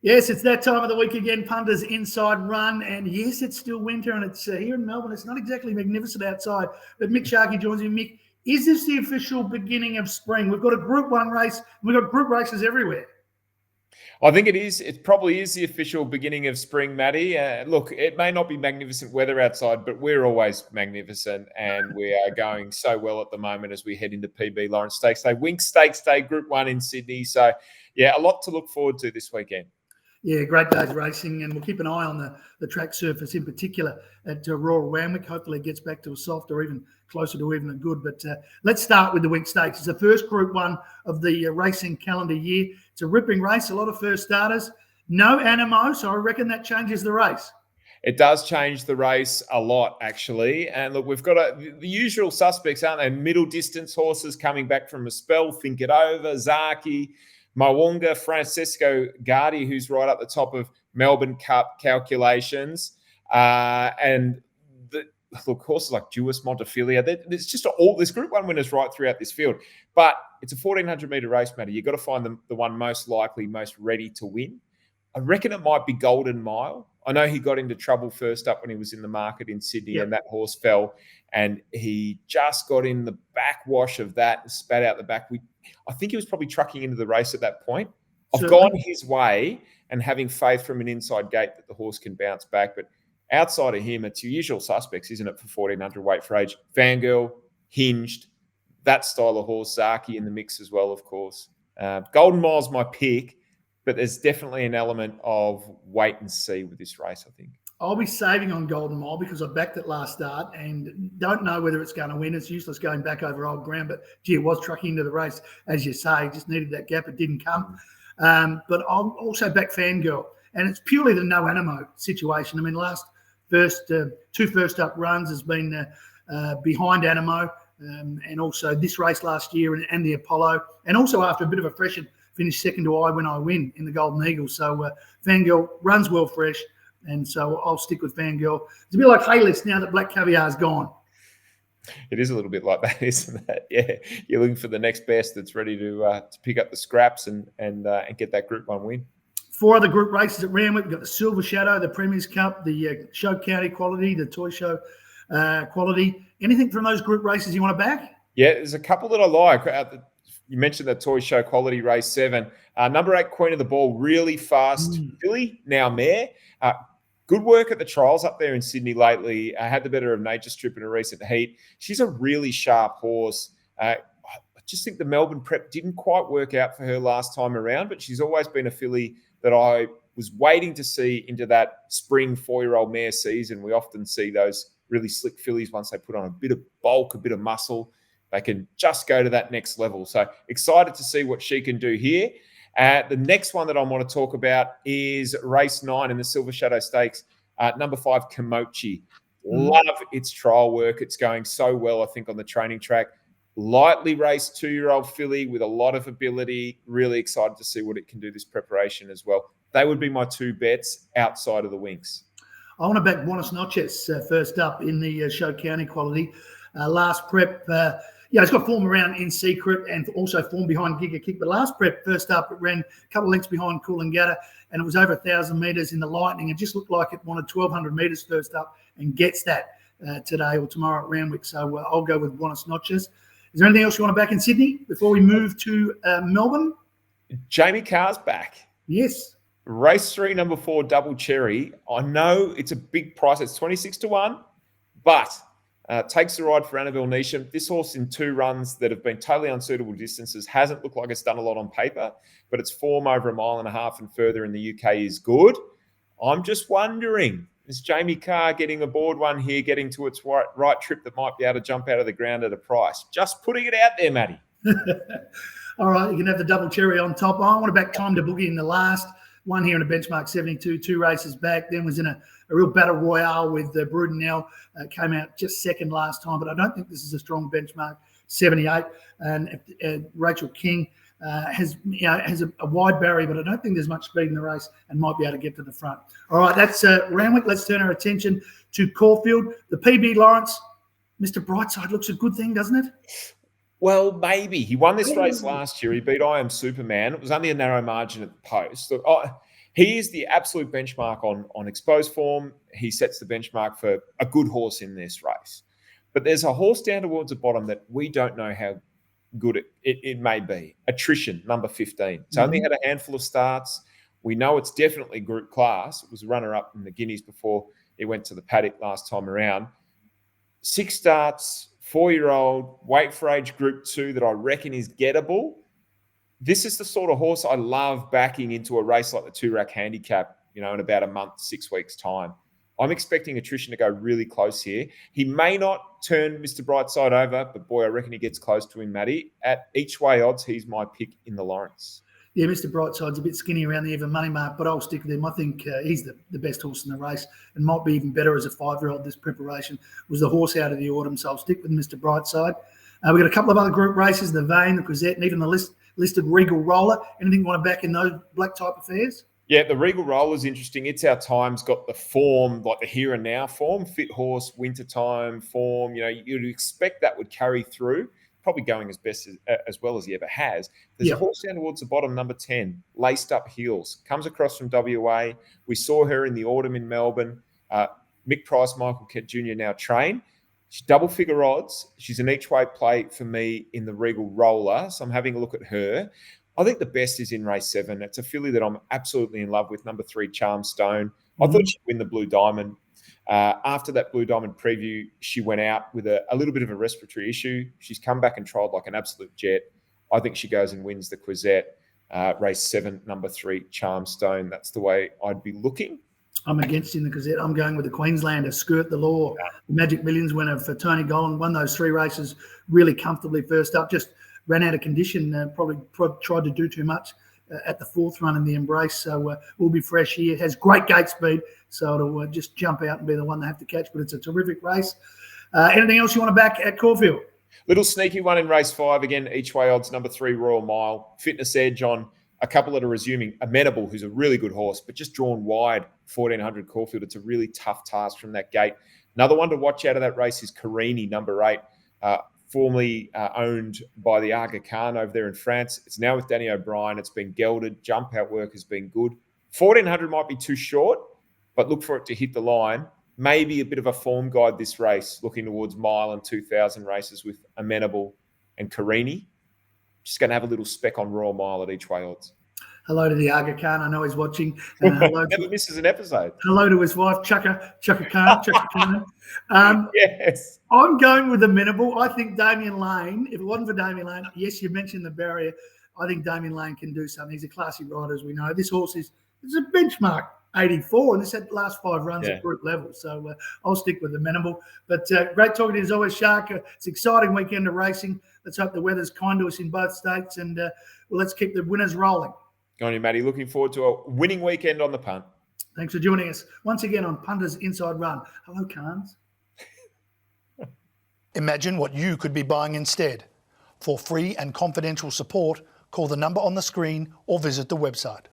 Yes, it's that time of the week again, Punters Inside Run. And yes, it's still winter and it's here in Melbourne. It's not exactly magnificent outside. But Mick Sharkie joins me. Mick, is this the official beginning of spring? We've got a Group 1 race. And we've got group races everywhere. I think it is. It probably is the official beginning of spring, Matty. Look, it may not be magnificent weather outside, but we're always magnificent, and we are going so well at the moment as we head into PB Lawrence Stakes Day, Winx Stakes Day, Group 1 in Sydney. So, yeah, a lot to look forward to this weekend. Yeah, great days racing, and we'll keep an eye on the track surface in particular at Royal Randwick. Hopefully it gets back to a soft or even closer to even a good. But let's start with the Winx Stakes. It's the first Group 1 of the racing calendar year. It's a ripping race, a lot of first starters. No Animo, so I reckon that changes the race. It does change the race a lot, actually. And look, we've got the usual suspects, aren't they? Middle distance horses coming back from a spell, Think It Over, Sharkie, Mwonga, Francesco Guardi, who's right up the top of Melbourne Cup calculations. And look, horses like Duis, Montefilia, there's just there's Group 1 winners right throughout this field. But it's a 1,400-metre race, Matty. You've got to find the one most likely, most ready to win. I reckon it might be Golden Mile. I know he got into trouble first up when he was in the market in Sydney, and that horse fell, and he just got in the backwash of that and spat out the back. I think he was probably trucking into the race at that point. I've gone his way and having faith from an inside gate that the horse can bounce back. But outside of him, it's your usual suspects, isn't it, for 1,400 weight for age? Fangirl, Hinged, that style of horse, Sharkie in the mix as well, of course. Golden Mile's my pick, but there's definitely an element of wait and see with this race, I think. I'll be saving on Golden Mile because I backed it last start and don't know whether it's going to win. It's useless going back over old ground, but gee, it was trucking into the race, as you say. Just needed that gap. It didn't come. But I'll also back Fangirl, and it's purely the no Animo situation. I mean, two first up runs has been behind Animo, and also this race last year and the Apollo, and also after a bit of a freshen, finished second to I When I Win in the Golden Eagle. So Fangirl runs well fresh. And so I'll stick with Fangirl. It's a bit like Haylist now that Black Caviar's gone. It is a little bit like that, isn't it? Yeah, you're looking for the next best that's ready to pick up the scraps and get that Group 1 win. 4 other group races at Randwick. We've got the Silver Shadow, the Premier's Cup, the Show County Quality, the Toy Show Quality. Anything from those group races you want to back? Yeah, there's a couple that I like. You mentioned the Toy Show Quality race 7. Number 8, Queen of the Ball, really fast filly, now mare. Good work at the trials up there in Sydney lately. Had the better of Nature Strip in a recent heat. She's a really sharp horse. I just think the Melbourne prep didn't quite work out for her last time around, but she's always been a filly that I was waiting to see into that spring 4-year-old mare season. We often see those really slick fillies once they put on a bit of bulk, a bit of muscle. They can just go to that next level. So excited to see what she can do here. The next one that I want to talk about is race 9 in the Silver Shadow Stakes. Number 5, Kimochi. Love its trial work. It's going so well, I think, on the training track. Lightly raced 2-year-old filly with a lot of ability. Really excited to see what it can do this preparation as well. They would be my 2 bets outside of the Winx. I want to back Buenos Noches first up in the Show County Quality. Last prep, it's got form around In Secret and also form behind Giga Kick. But last prep, first up, it ran a couple of lengths behind Coolangatta, and it was over 1,000 metres in the Lightning. It just looked like it wanted 1,200 metres first up and gets that today or tomorrow at Randwick. So I'll go with Buenos Noches. Is there anything else you want to back in Sydney before we move to Melbourne? Jamie Carr's back. Yes. Race 3, number 4, Double Cherry. I know it's a big price. It's 26-1, but takes the ride for Annabelle Neesham. This horse in 2 runs that have been totally unsuitable distances hasn't looked like it's done a lot on paper, but its form over 1.5 miles and further in the UK is good. I'm just wondering, is Jamie Carr getting aboard one here, getting to its right trip that might be able to jump out of the ground at a price? Just putting it out there, Matty. All right, you can have the Double Cherry on top. I want to back Time to Boogie in the last one here in a benchmark 72, 2 races back. Then was in a real battle royale with Brudenell. Came out just second last time, but I don't think this is a strong benchmark 78. And Rachel King has a wide barrier, but I don't think there's much speed in the race and might be able to get to the front. All right, that's Randwick. Let's turn our attention to Caulfield. The PB Lawrence, Mr. Brightside looks a good thing, doesn't it? Well, maybe. He won this race last year. He beat I Am Superman. It was only a narrow margin at the post. Look, He is the absolute benchmark on exposed form. He sets the benchmark for a good horse in this race. But there's a horse down towards the bottom that we don't know how good it may be. Attrition, number 15. It's only had a handful of starts. We know it's definitely group class. It was runner-up in the Guineas before it went to the paddock last time around. 6 starts, 4-year-old, weight for age group 2 that I reckon is gettable. This is the sort of horse I love backing into a race like the 2-rack handicap, in about a month, 6 weeks' time. I'm expecting attrition to go really close here. He may not turn Mr. Brightside over, but boy, I reckon he gets close to him, Matty. At each way odds, he's my pick in the Lawrence. Yeah, Mr. Brightside's a bit skinny around the even money mark, but I'll stick with him. I think he's the best horse in the race and might be even better as a 5-year-old. This preparation was the horse out of the autumn, so I'll stick with Mr. Brightside. We've got a couple of other group races, the Vane, the Crozette, and even the listed Regal Roller. Anything you want to back in those black type affairs? Yeah, the Regal Roller is interesting. It's Our Time's got the form, like the here and now form, fit horse, wintertime form. You'd expect that would carry through. Probably going as well as he ever has. There's a horse down towards the bottom, number 10, Laced Up Heels. Comes across from WA. We saw her in the autumn in Melbourne. Mick Price, Michael Kent Jr. now train. She's double figure odds. She's an each way play for me in the Regal Roller. So I'm having a look at her. I think the best is in race 7. It's a filly that I'm absolutely in love with, number 3, Charm Stone. I thought she'd win the Blue Diamond. After that Blue Diamond preview, she went out with a little bit of a respiratory issue. She's come back and trialled like an absolute jet. I think she goes and wins the Crozette. Race 7, number 3, Charm Stone. That's the way I'd be looking. I'm against in the Crozette. I'm going with the Queenslander, Skirt the Law. The Magic Millions winner for Tony Gollan. Won those 3 races really comfortably first up. Just ran out of condition. Probably tried to do too much at the 4th run in the Embrace. So we'll be fresh here. It has great gate speed. So it'll just jump out and be the one they have to catch. But it's a terrific race. Anything else you want to back at Caulfield? Little sneaky one in race 5. Again, each way odds, number 3, Royal Mile. Fitness edge on a couple that are resuming. Amenable, who's a really good horse, but just drawn wide, 1400 Caulfield. It's a really tough task from that gate. Another one to watch out of that race is Carini, number 8, formerly owned by the Aga Khan over there in France. It's now with Danny O'Brien. It's been gelded. Jump out work has been good. 1400 might be too short, but look for it to hit the line. Maybe a bit of a form guide this race, looking towards mile and 2000 races with Amenable and Carini. Just going to have a little spec on Royal Mile at each way odds. Hello to the Aga Khan. I know he's watching. Never misses an episode. Hello to his wife, Chaka Khan. Yes. I'm going with Amenable. I think Damien Lane, if it wasn't for Damien Lane, yes, you mentioned the barrier. I think Damien Lane can do something. He's a classy rider, as we know. This horse is a benchmark 84, and this had the last 5 runs at group level. So I'll stick with Amenable. But great talking to you as always, Shark. It's an exciting weekend of racing. Let's hope the weather's kind to us in both states, and let's keep the winners rolling. Go on you, Matty. Looking forward to a winning weekend on the punt. Thanks for joining us once again on Punters Inside Run. Hello, Carnes. Imagine what you could be buying instead. For free and confidential support, call the number on the screen or visit the website.